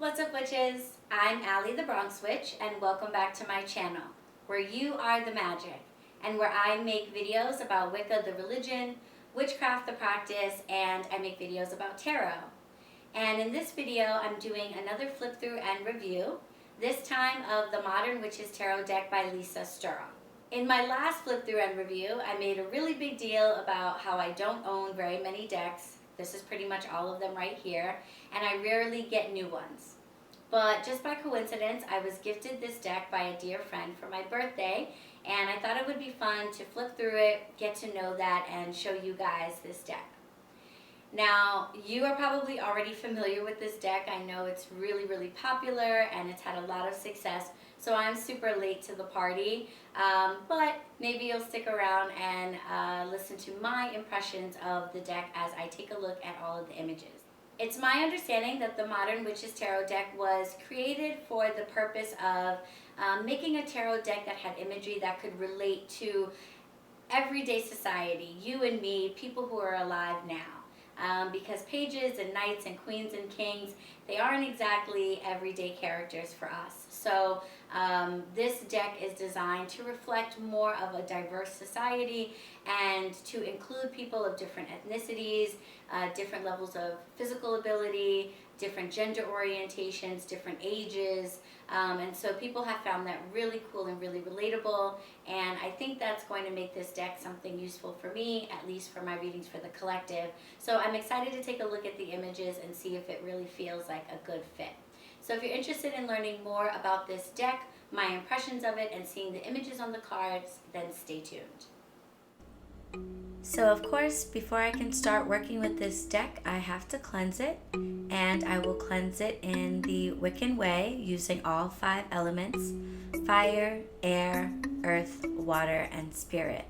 What's up, witches? I'm Allie the Bronx Witch, and welcome back to my channel, where you are the magic, and where I make videos about Wicca the religion, witchcraft the practice, and I make videos about tarot. And in this video, I'm doing another flip through and review, this time of the Modern Witches Tarot deck by Alysha Kravetz. In my last flip through and review, I made a really big deal about how I don't own very many decks. This is pretty much all of them right here, and I rarely get new ones. But just by coincidence, I was gifted this deck by a dear friend for my birthday, and I thought it would be fun to flip through it, get to know that, and show you guys this deck. Now, you are probably already familiar with this deck. I know it's really, really popular, and it's had a lot of success, so I'm super late to the party, but maybe you'll stick around and listen to my impressions of the deck as I take a look at all of the images. It's my understanding that the Modern Witches Tarot deck was created for the purpose of making a tarot deck that had imagery that could relate to everyday society, you and me, people who are alive now. Because pages and knights and queens and kings, they aren't exactly everyday characters for us. So this deck is designed to reflect more of a diverse society and to include people of different ethnicities, different levels of physical ability, different gender orientations, different ages, and so people have found that really cool and really relatable, and I think that's going to make this deck something useful for me, at least for my readings for the collective. So I'm excited to take a look at the images and see if it really feels like a good fit. So if you're interested in learning more about this deck, my impressions of it, and seeing the images on the cards, then stay tuned. So of course, before I can start working with this deck, I have to cleanse it, and I will cleanse it in the Wiccan way using all 5 elements: fire, air, earth, water, and spirit.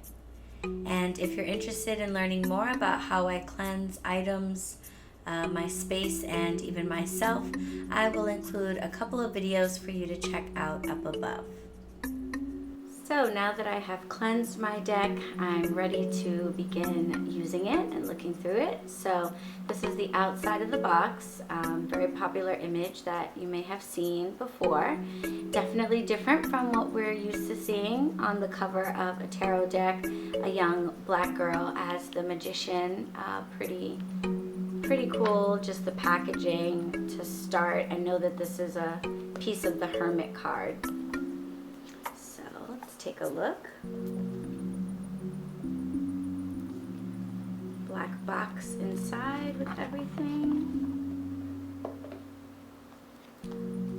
And if you're interested in learning more about how I cleanse items, my space, and even myself, I will include a couple of videos for you to check out up above. So now that I have cleansed my deck, I'm ready to begin using it and looking through it. So this is the outside of the box, very popular image that you may have seen before. Definitely different from what we're used to seeing on the cover of a tarot deck, a young black girl as the magician. Pretty cool, just the packaging to start. I know that this is a piece of the Hermit card. Take a look. Black box inside with everything.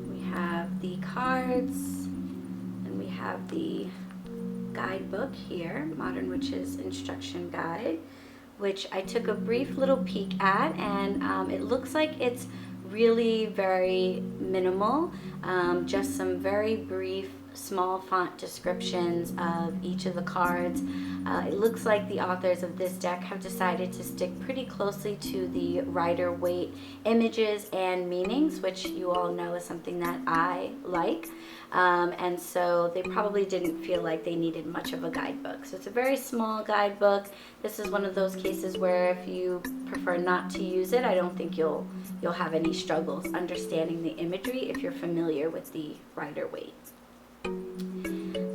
We have the cards, and we have the guidebook here, Modern Witches Instruction Guide, which I took a brief little peek at, and it looks like it's really very minimal, just some very brief small font descriptions of each of the cards. It looks like the authors of this deck have decided to stick pretty closely to the Rider-Waite images and meanings, which you all know is something that I like. And so they probably didn't feel like they needed much of a guidebook. So it's a very small guidebook. This is one of those cases where if you prefer not to use it, I don't think you'll have any struggles understanding the imagery if you're familiar with the Rider-Waite.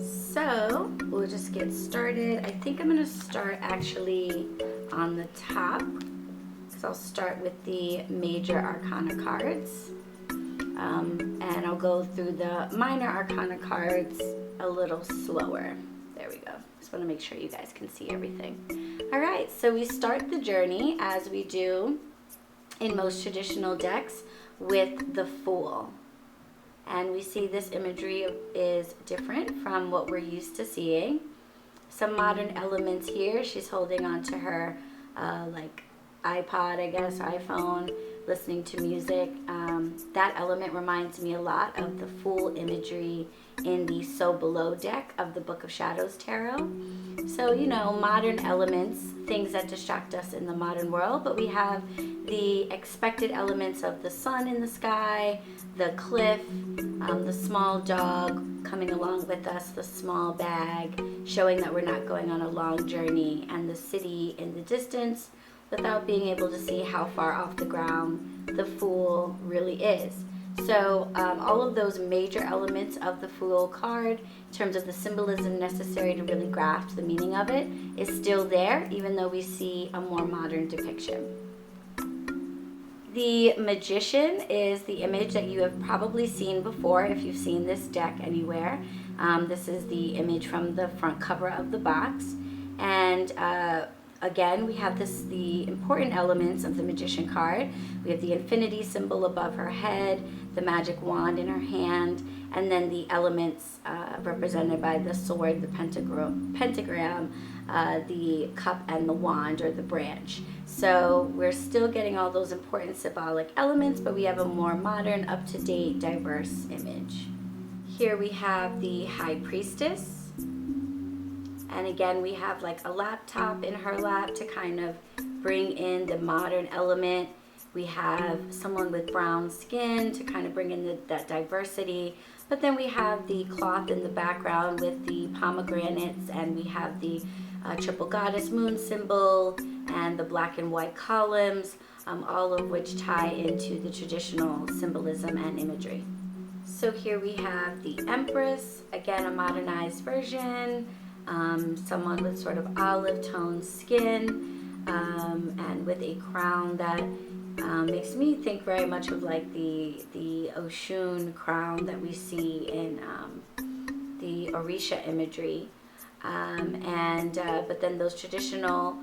So we'll just get started. I think I'm going to start actually on the top, because I'll start with the major arcana cards, and I'll go through the minor arcana cards a little slower. There we go. Just want to make sure you guys can see everything. All right, so we start the journey as we do in most traditional decks with the Fool. And we see this imagery is different from what we're used to seeing. Some modern elements here. She's holding onto her like iPod, I guess, iPhone, listening to music. That element reminds me a lot of the Fool imagery in the So Below deck of the Book of Shadows Tarot. So, you know, modern elements, things that distract us in the modern world, but we have the expected elements of the sun in the sky, the cliff, the small dog coming along with us, the small bag, showing that we're not going on a long journey, and the city in the distance without being able to see how far off the ground the Fool really is. So all of those major elements of the Fool card, in terms of the symbolism necessary to really grasp the meaning of it, is still there, even though we see a more modern depiction. The Magician is the image that you have probably seen before if you've seen this deck anywhere. This is the image from the front cover of the box. And again, we have the important elements of the Magician card. We have the infinity symbol above her head, the magic wand in her hand, and then the elements represented by the sword, the pentagram, the cup, and the wand, or the branch. So we're still getting all those important symbolic elements, but we have a more modern, up-to-date, diverse image. Here we have the High Priestess. And again, we have like a laptop in her lap to kind of bring in the modern element. We have someone with brown skin to kind of bring in that diversity. But then we have the cloth in the background with the pomegranates, and we have the triple goddess moon symbol and the black and white columns, all of which tie into the traditional symbolism and imagery. So here we have the Empress, again a modernized version. Someone with sort of olive toned skin, and with a crown that makes me think very much of like the Oshun crown that we see in the Orisha imagery, but then those traditional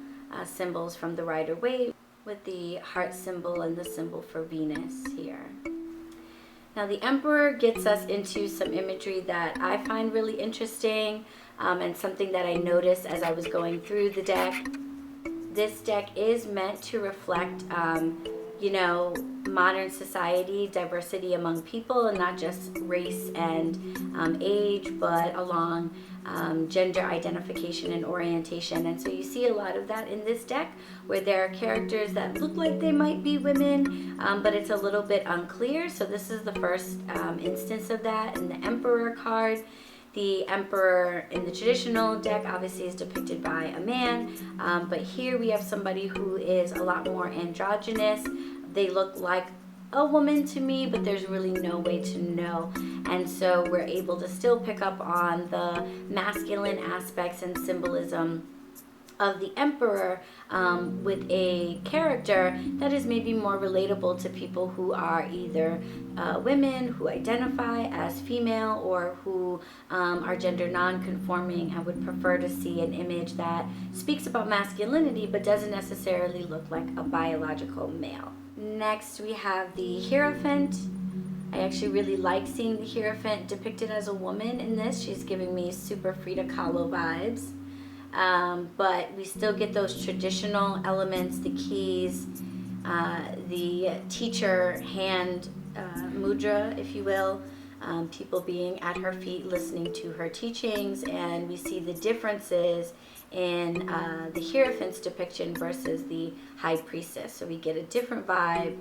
symbols from the Rider-Waite with the heart symbol and the symbol for Venus here. Now the Emperor gets us into some imagery that I find really interesting, and something that I noticed as I was going through the deck. This deck is meant to reflect, modern society, diversity among people, and not just race and age, but along gender identification and orientation. And so you see a lot of that in this deck, where there are characters that look like they might be women, but it's a little bit unclear. So this is the first instance of that in the Emperor card. The Emperor in the traditional deck obviously is depicted by a man, but here we have somebody who is a lot more androgynous. They look like a woman to me, but there's really no way to know. And so we're able to still pick up on the masculine aspects and symbolism of the Emperor, with a character that is maybe more relatable to people who are either women who identify as female, or who are gender non-conforming and would prefer to see an image that speaks about masculinity but doesn't necessarily look like a biological male. Next we have the Hierophant. I actually really like seeing the Hierophant depicted as a woman in this. She's giving me super Frida Kahlo vibes. But we still get those traditional elements, the keys, the teacher hand mudra, if you will, people being at her feet listening to her teachings, and we see the differences in the Hierophant's depiction versus the High Priestess. So we get a different vibe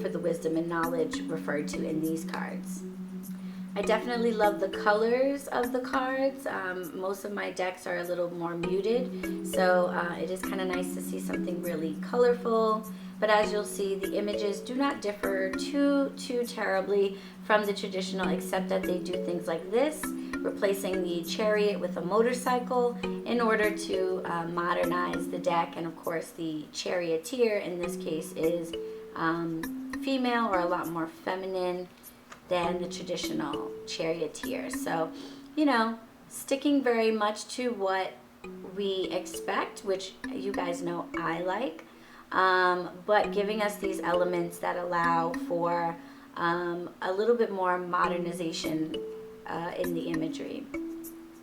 for the wisdom and knowledge referred to in these cards. I definitely love the colors of the cards. Most of my decks are a little more muted, so it is kind of nice to see something really colorful. But as you'll see, the images do not differ too terribly from the traditional, except that they do things like this, replacing the chariot with a motorcycle in order to modernize the deck. And of course, the charioteer in this case is female, or a lot more feminine than the traditional charioteer. So, sticking very much to what we expect, which you guys know I like, but giving us these elements that allow for a little bit more modernization in the imagery.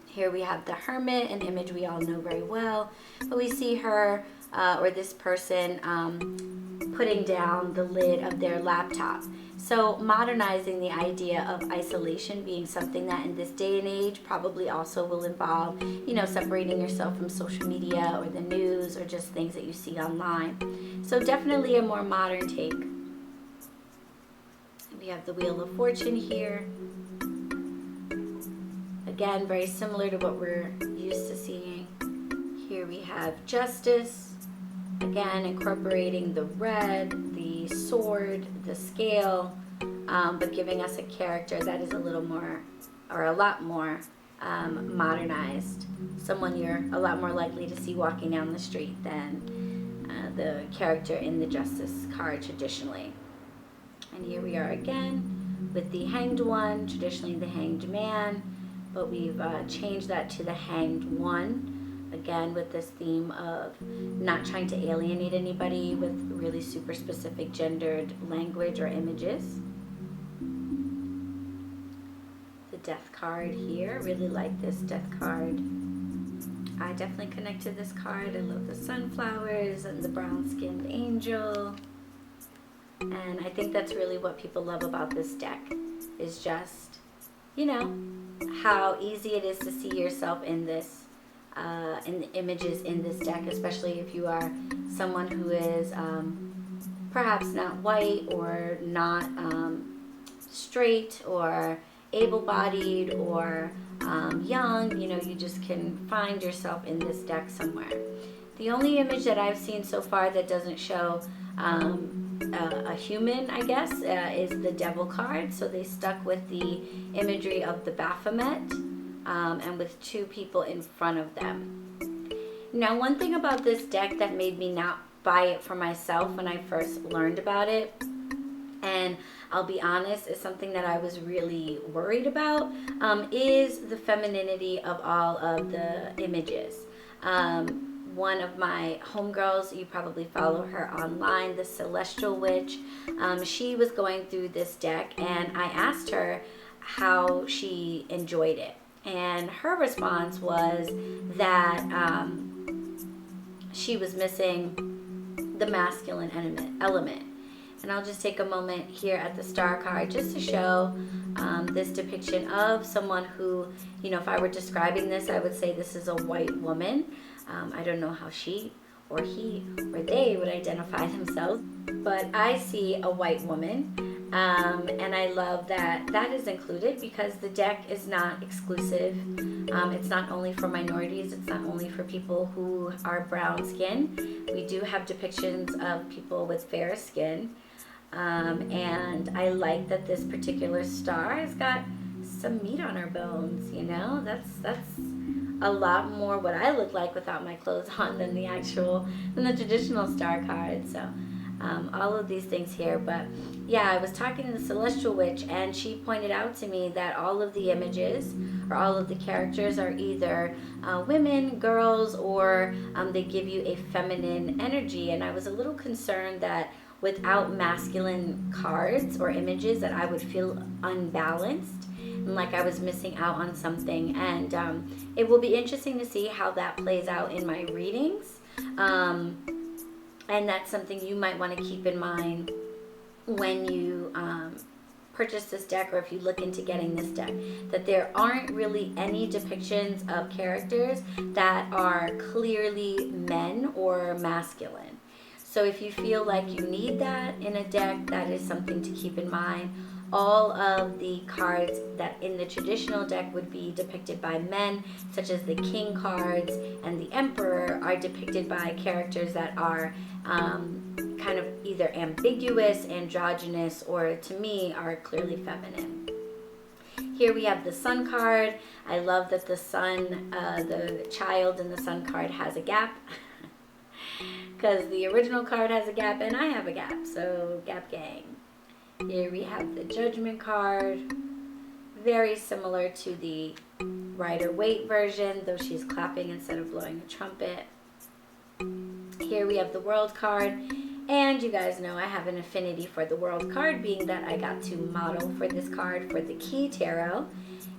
Here we have the Hermit, an image we all know very well, but we see her or this person putting down the lid of their laptop. So modernizing the idea of isolation being something that in this day and age probably also will involve, separating yourself from social media or the news or just things that you see online. So definitely a more modern take. We have the Wheel of Fortune here. Again, very similar to what we're used to seeing. Here we have Justice. Again, incorporating the red, the sword, the scale, but giving us a character that is a little more, or a lot more, modernized. Someone you're a lot more likely to see walking down the street than the character in the Justice card traditionally. And here we are again with the Hanged One, traditionally the Hanged Man, but we've changed that to the Hanged One, again with this theme of not trying to alienate anybody with really super specific gendered language or images. The Death card here, really like this Death card. I definitely connect to this card. I love the sunflowers and the brown-skinned angel. And I think that's really what people love about this deck, is just, you know, how easy it is to see yourself in this, in the images in this deck, especially if you are someone who is perhaps not white or not straight or able-bodied or young. You know, you just can find yourself in this deck somewhere. The only image that I've seen so far that doesn't show a human, I guess, is the Devil card. So they stuck with the imagery of the Baphomet and with two people in front of them. Now, one thing about this deck that made me not buy it for myself when I first learned about it, and I'll be honest, is something that I was really worried about, is the femininity of all of the images. One of my homegirls, you probably follow her online, the Celestial Witch, she was going through this deck, and I asked her how she enjoyed it. And her response was that she was missing the masculine element. And I'll just take a moment here at the Star card just to show this depiction of someone who, you know, if I were describing this, I would say this is a white woman. I don't know how she or he or they would identify themselves, but I see a white woman, and I love that that is included because the deck is not exclusive. It's not only for minorities, it's not only for people who are brown skin. We do have depictions of people with fair skin, and I like that this particular star has got some meat on her bones. You know, that's a lot more what I look like without my clothes on than the traditional star card. So all of these things here. But yeah, I was talking to the Celestial Witch, and she pointed out to me that all of the images or all of the characters are either women, girls, or they give you a feminine energy. And I was a little concerned that without masculine cards or images that I would feel unbalanced and like I was missing out on something. And it will be interesting to see how that plays out in my readings. And that's something you might want to keep in mind when you purchase this deck, or if you look into getting this deck, that there aren't really any depictions of characters that are clearly men or masculine. So if you feel like you need that in a deck, that is something to keep in mind. All of the cards that in the traditional deck would be depicted by men, such as the King cards and the Emperor, are depicted by characters that are kind of either ambiguous, androgynous, or to me are clearly feminine. Here we have the Sun card. I love that the Sun, the child in the Sun card has a gap. Because the original card has a gap and I have a gap, so gap gang. Here we have the Judgment card, very similar to the Rider-Waite version, though she's clapping instead of blowing a trumpet. Here we have the World card, and you guys know I have an affinity for the World card, being that I got to model for this card for the Key Tarot.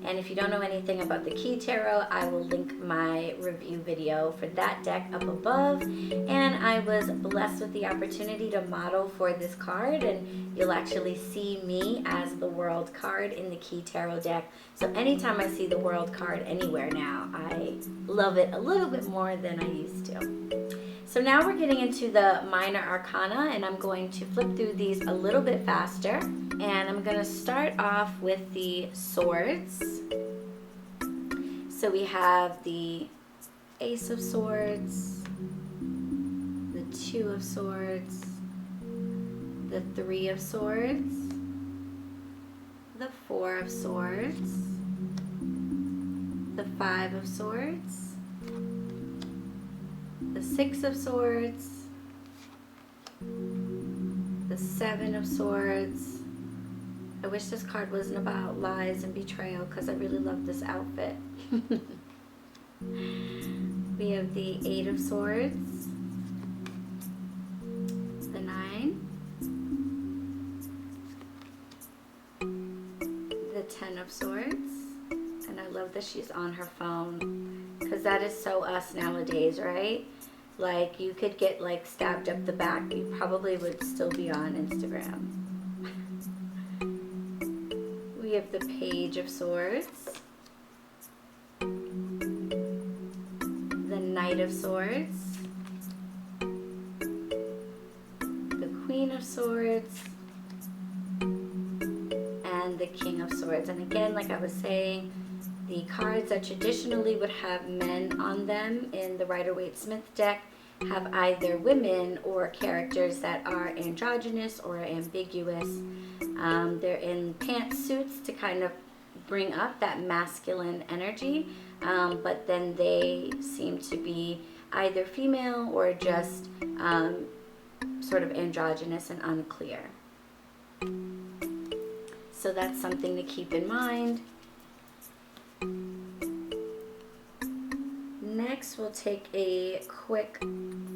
And if you don't know anything about the Key Tarot, I will link my review video for that deck up above. And I was blessed with the opportunity to model for this card, and you'll actually see me as the World card in the Key Tarot deck. So anytime I see the World card anywhere now, I love it a little bit more than I used to. So now we're getting into the Minor Arcana, and I'm going to flip through these a little bit faster. And I'm going to start off with the Swords. So we have the Ace of Swords, the Two of Swords, the Three of Swords, Four of Swords, the Five of Swords, the Six of Swords, the Seven of Swords. I wish this card wasn't about lies and betrayal because I really love this outfit. We have the Eight of Swords, the Nine, the Ten of Swords, and I love that she's on her phone because that is so us nowadays, right? Like, you could get like stabbed up the back, you probably would still be on Instagram. We have the Page of Swords, the Knight of Swords, the Queen of Swords, and the King of Swords. And again, like I was saying, the cards that traditionally would have men on them in the Rider-Waite-Smith deck have either women or characters that are androgynous or ambiguous. They're in pantsuits to kind of bring up that masculine energy, but then they seem to be either female or just sort of androgynous and unclear. So that's something to keep in mind. Next, we'll take a quick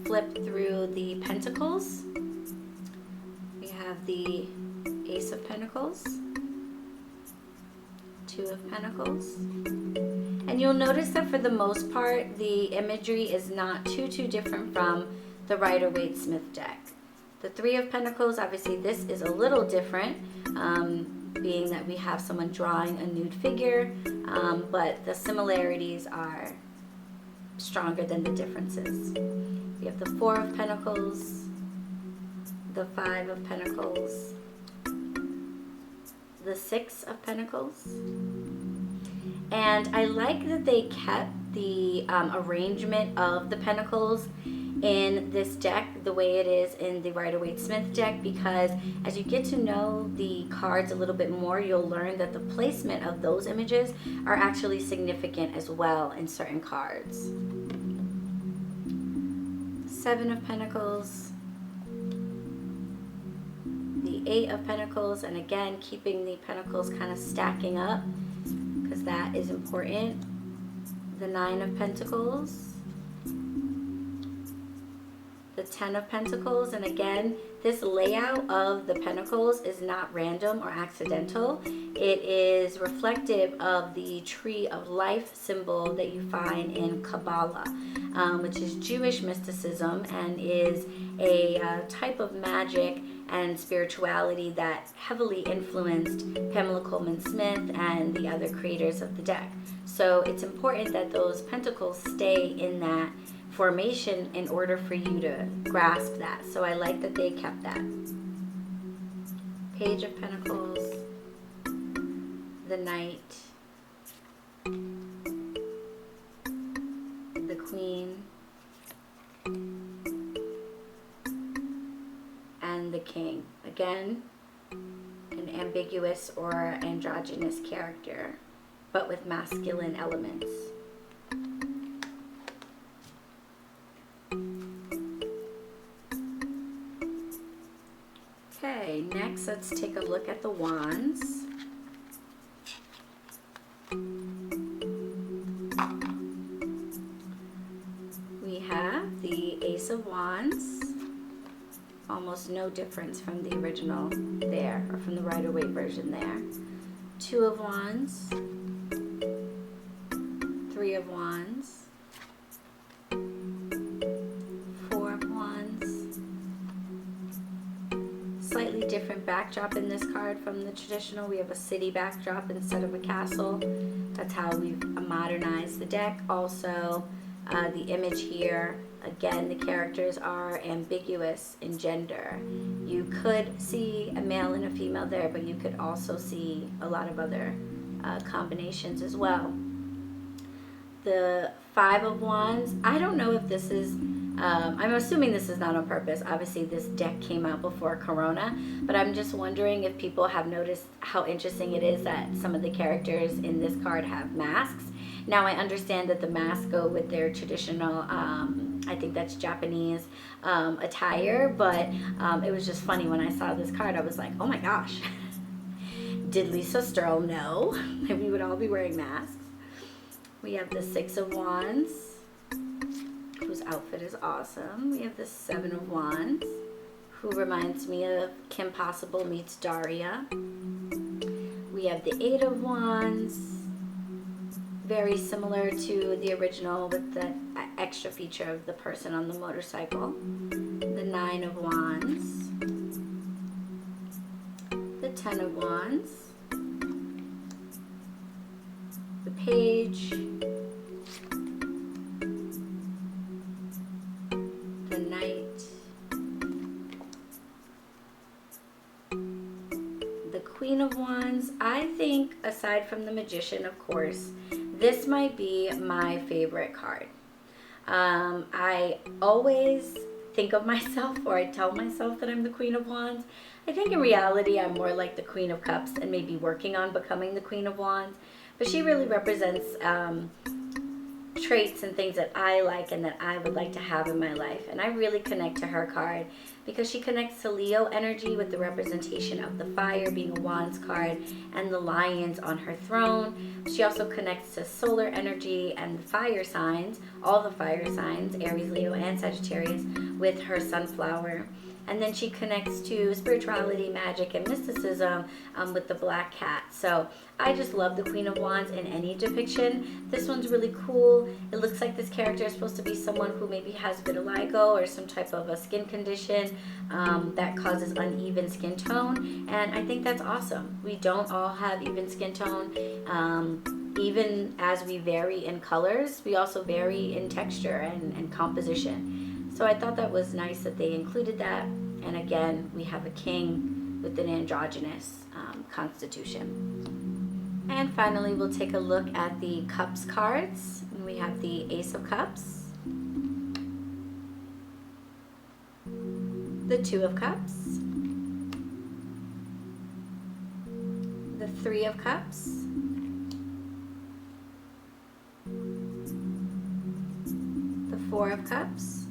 flip through the Pentacles. We have the Ace of Pentacles, Two of Pentacles, and you'll notice that for the most part, the imagery is not too different from the Rider-Waite-Smith deck. The Three of Pentacles, obviously this is a little different, being that we have someone drawing a nude figure, but the similarities are stronger than the differences. We have the Four of Pentacles, the Five of Pentacles, the Six of Pentacles, and I like that they kept the arrangement of the Pentacles in this deck the way it is in the Rider-Waite-Smith deck, because as you get to know the cards a little bit more, you'll learn that the placement of those images are actually significant as well in certain cards. Seven of Pentacles, the Eight of Pentacles, and again keeping the Pentacles kind of stacking up because that is important. The Nine of Pentacles, the Ten of Pentacles, and again, this layout of the Pentacles is not random or accidental. It is reflective of the Tree of Life symbol that you find in Kabbalah, which is Jewish mysticism and is a type of magic and spirituality that heavily influenced Pamela Coleman Smith and the other creators of the deck. So it's important that those pentacles stay in that formation in order for you to grasp that. So I like that they kept that. Page of Pentacles, the Knight, the Queen, and the King. Again, an ambiguous or androgynous character, but with masculine elements. Okay, next let's take a look at the wands. We have the Ace of Wands, almost no difference from the original there, or from the Rider-Waite version there. Two of Wands, Three of Wands, Four of Wands. Slightly different backdrop in this card from the traditional. We have a city backdrop instead of a castle. That's how we've modernized the deck. Also, the image here, again, the characters are ambiguous in gender. You could see a male and a female there, but you could also see a lot of other combinations as well. The Five of Wands, I don't know if this is I'm assuming this is not on purpose. Obviously, this deck came out before Corona, but I'm just wondering if people have noticed how interesting it is that some of the characters in this card have masks. Now, I understand that the masks go with their traditional, I think that's Japanese attire, but it was just funny when I saw this card. I was like, oh my gosh. Did Lisa Sterl know that we would all be wearing masks? We have the Six of Wands, whose outfit is awesome. We have the Seven of Wands, who reminds me of Kim Possible meets Daria. We have the Eight of Wands, very similar to the original with the extra feature of the person on the motorcycle. The Nine of Wands, the Ten of Wands, the Page, the Knight, the Queen of Wands. I think, aside from the Magician, of course, this might be my favorite card. I always think of myself, or I tell myself that I'm the Queen of Wands. I think in reality I'm more like the Queen of Cups and maybe working on becoming the Queen of Wands. But she really represents traits and things that I like and that I would like to have in my life. And I really connect to her card because she connects to Leo energy with the representation of the fire being a Wands card and the lions on her throne. She also connects to solar energy and fire signs, all the fire signs, Aries, Leo, and Sagittarius, with her sunflower. And then she connects to spirituality, magic, and mysticism with the black cat. So I just love the Queen of Wands in any depiction. This one's really cool. It looks like this character is supposed to be someone who maybe has vitiligo or some type of a skin condition that causes uneven skin tone. And I think that's awesome. We don't all have even skin tone. Even as we vary in colors, we also vary in texture and composition. So I thought that was nice that they included that. And again, we have a king with an androgynous constitution. And finally, we'll take a look at the Cups cards. And we have the Ace of Cups, the Two of Cups, the Three of Cups, the Four of Cups,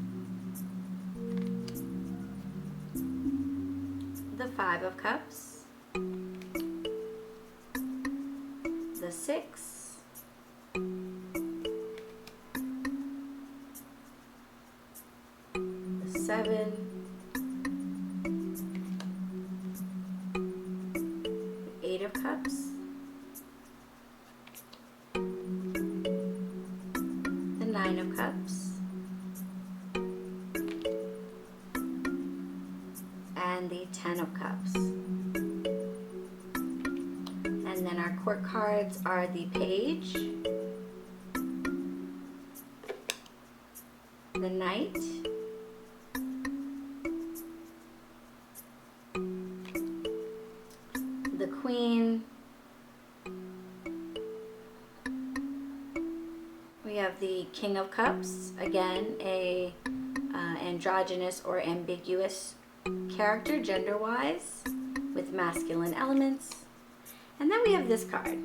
the Five of Cups, the Six, the Seven, the Eight of Cups, the Nine of Cups, and the Ten of Cups. And then our court cards are the Page, the Knight, the Queen, we have the King of Cups, again a androgynous or ambiguous character gender-wise with masculine elements. And then we have this card.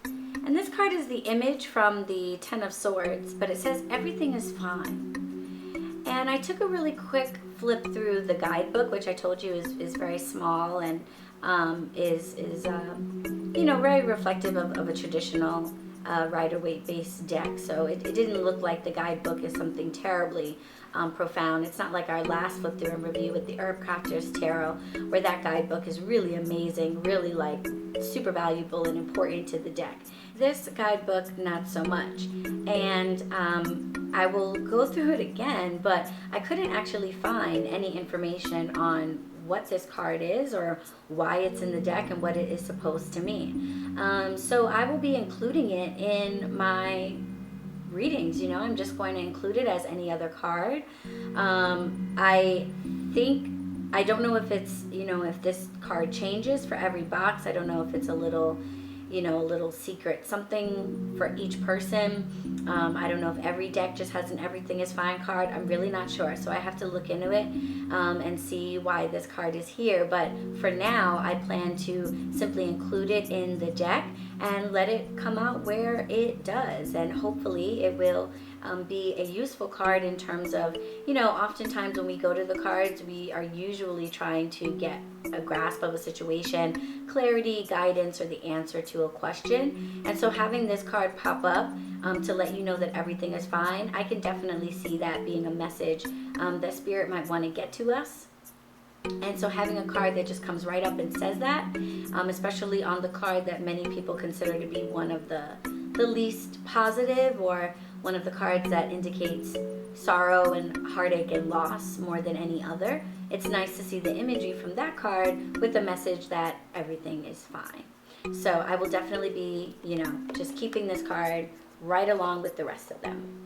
And this card is the image from the Ten of Swords, but it says everything is fine. And I took a really quick flip through the guidebook, which I told you is very small and is you know, very reflective of a traditional Rider-Waite based deck. So it didn't look like the guidebook is something terribly profound. It's not like our last flip through and review with the Herb Crafters Tarot, where that guidebook is really amazing, really like super valuable and important to the deck. This guidebook, not so much. And I will go through it again, but I couldn't actually find any information on what this card is or why it's in the deck and what it is supposed to mean. So I will be including it in my readings. You know, I'm just going to include it as any other card. I don't know if it's, you know, if this card changes for every box. I don't know if it's a little, you know, a little secret, something for each person. I don't know if every deck just has an everything is fine card. I'm really not sure, so I have to look into it and see why this card is here. But for now, I plan to simply include it in the deck and let it come out where it does, and hopefully it will be a useful card in terms of, you know, oftentimes when we go to the cards, we are usually trying to get a grasp of a situation, clarity, guidance, or the answer to a question. And so having this card pop up to let you know that everything is fine, I can definitely see that being a message that Spirit might want to get to us. And so having a card that just comes right up and says that, especially on the card that many people consider to be one of the least positive, or one of the cards that indicates sorrow and heartache and loss more than any other, it's nice to see the imagery from that card with the message that everything is fine. So I will definitely be, you know, just keeping this card right along with the rest of them.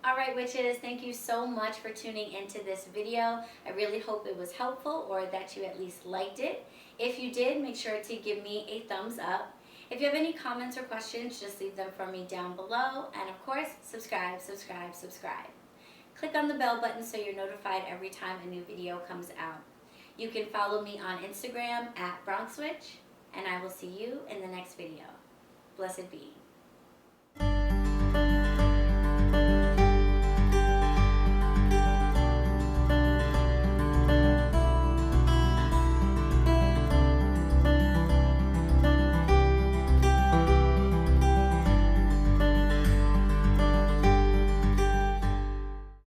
All right, witches, thank you so much for tuning into this video. I really hope it was helpful, or that you at least liked it. If you did, make sure to give me a thumbs up. If you have any comments or questions, just leave them for me down below. And of course, subscribe. Click on the bell button so you're notified every time a new video comes out. You can follow me on Instagram at BronxWitch, and I will see you in the next video. Blessed be.